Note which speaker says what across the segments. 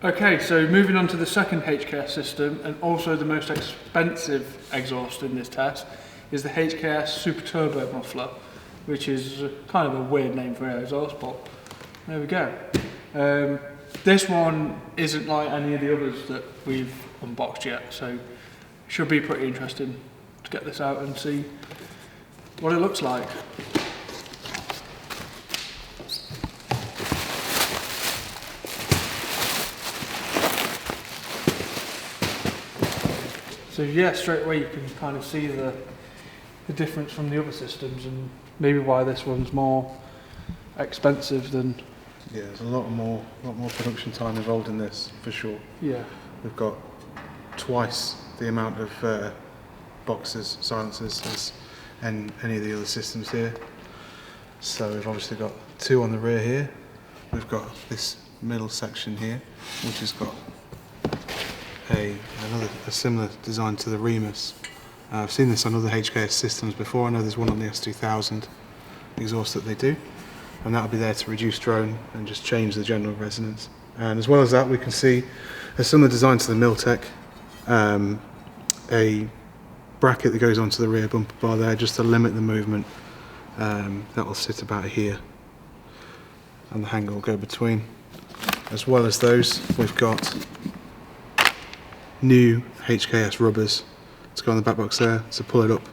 Speaker 1: Okay, so moving on to the second HKS system, and also the most expensive exhaust in this test, is the HKS Super Turbo Muffler, which is kind of a weird name for an exhaust, but there we go. This one isn't like any of the others that we've unboxed yet, so it should be pretty interesting to get this out and see what it looks like. So yeah, straight away you can kind of see the difference from the other systems, and maybe why this one's more expensive than...
Speaker 2: Yeah, there's a lot more production time involved in this, for sure.
Speaker 1: Yeah.
Speaker 2: We've got twice the amount of boxes, silencers as any of the other systems here. So we've obviously got two on the rear here. We've got this middle section here, which has got a similar design to the Remus. I've seen this on other HKS systems before. I know there's one on the S2000 exhaust that they do, and that'll be there to reduce drone and just change the general resonance. And as well as that, we can see a similar design to the Miltech, a bracket that goes onto the rear bumper bar there just to limit the movement. That will sit about here, and the hanger will go between. As well as those, we've got new HKS rubbers to go on the back box there to pull it up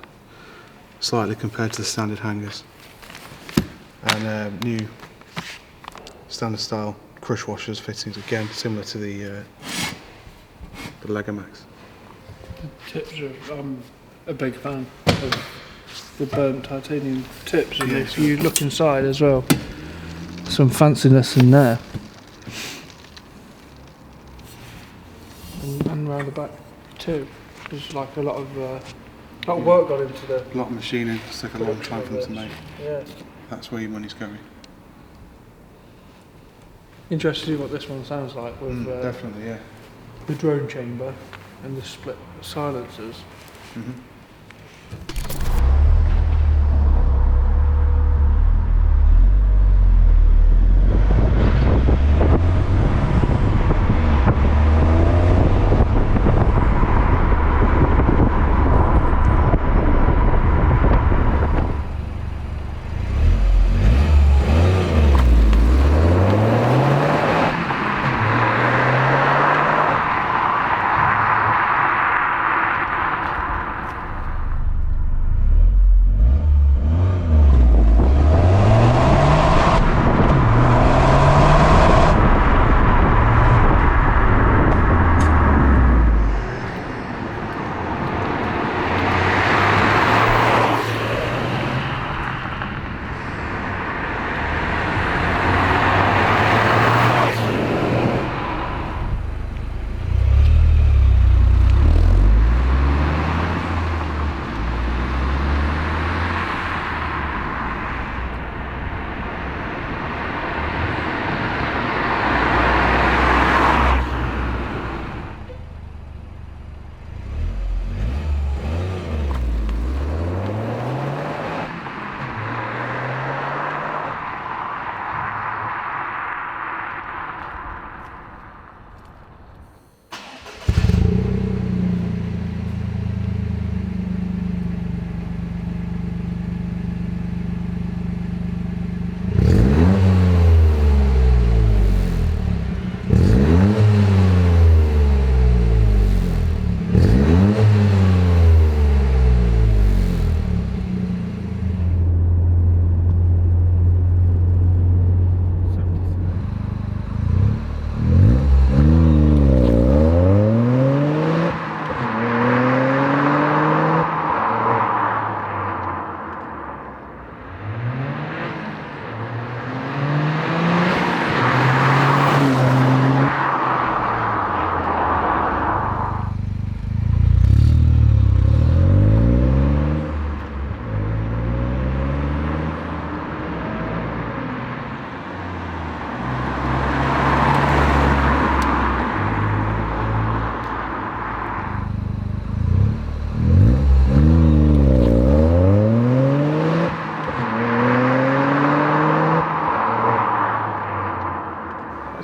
Speaker 2: slightly compared to the standard hangers, and new standard style crush washers fittings, again similar to the Lego Max.
Speaker 1: Tips are, I'm a big fan of the burnt titanium tips, and if you look inside as well, some fanciness in there. And around the back too. There's like a lot of work got into the...
Speaker 2: A lot of machining, it's took a long time for them to make.
Speaker 1: Yeah.
Speaker 2: That's where your money's going.
Speaker 1: Interested to see what this one sounds like with
Speaker 2: definitely, yeah.
Speaker 1: the drone chamber and the split silencers.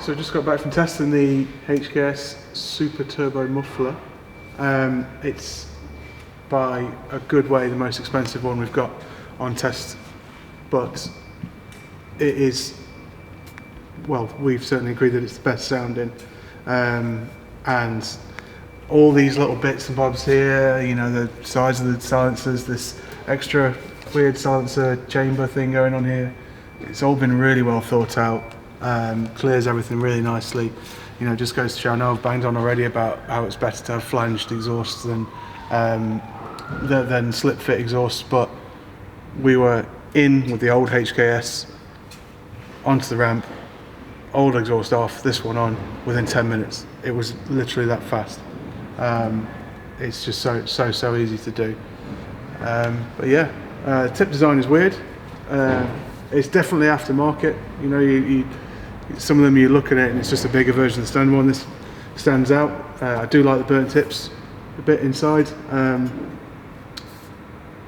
Speaker 2: So just got back from testing the HKS Super Turbo Muffler. It's by a good way the most expensive one we've got on test, but it is, well, we've certainly agreed that it's the best sounding. And all these little bits and bobs here, you know, the size of the silencers, this extra weird silencer chamber thing going on here, it's all been really well thought out. Clears everything really nicely. You know, just goes to show. I know I've banged on already about how it's better to have flanged exhausts than slip fit exhausts, but we were in with the old HKS onto the ramp, old exhaust off, this one on within 10 minutes. It was literally that fast. It's just so easy to do. But yeah, tip design is weird. It's definitely aftermarket. You know, some of them you look at it and it's just a bigger version of the standard one. This stands out. I do like the burnt tips a bit inside.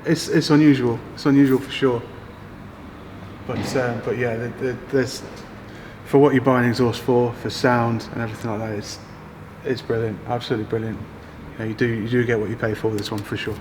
Speaker 2: It's unusual. It's unusual for sure. But yeah, there's for what you're buying exhaust for sound and everything like that. It's brilliant. Absolutely brilliant. Yeah, you do get what you pay for with this one for sure.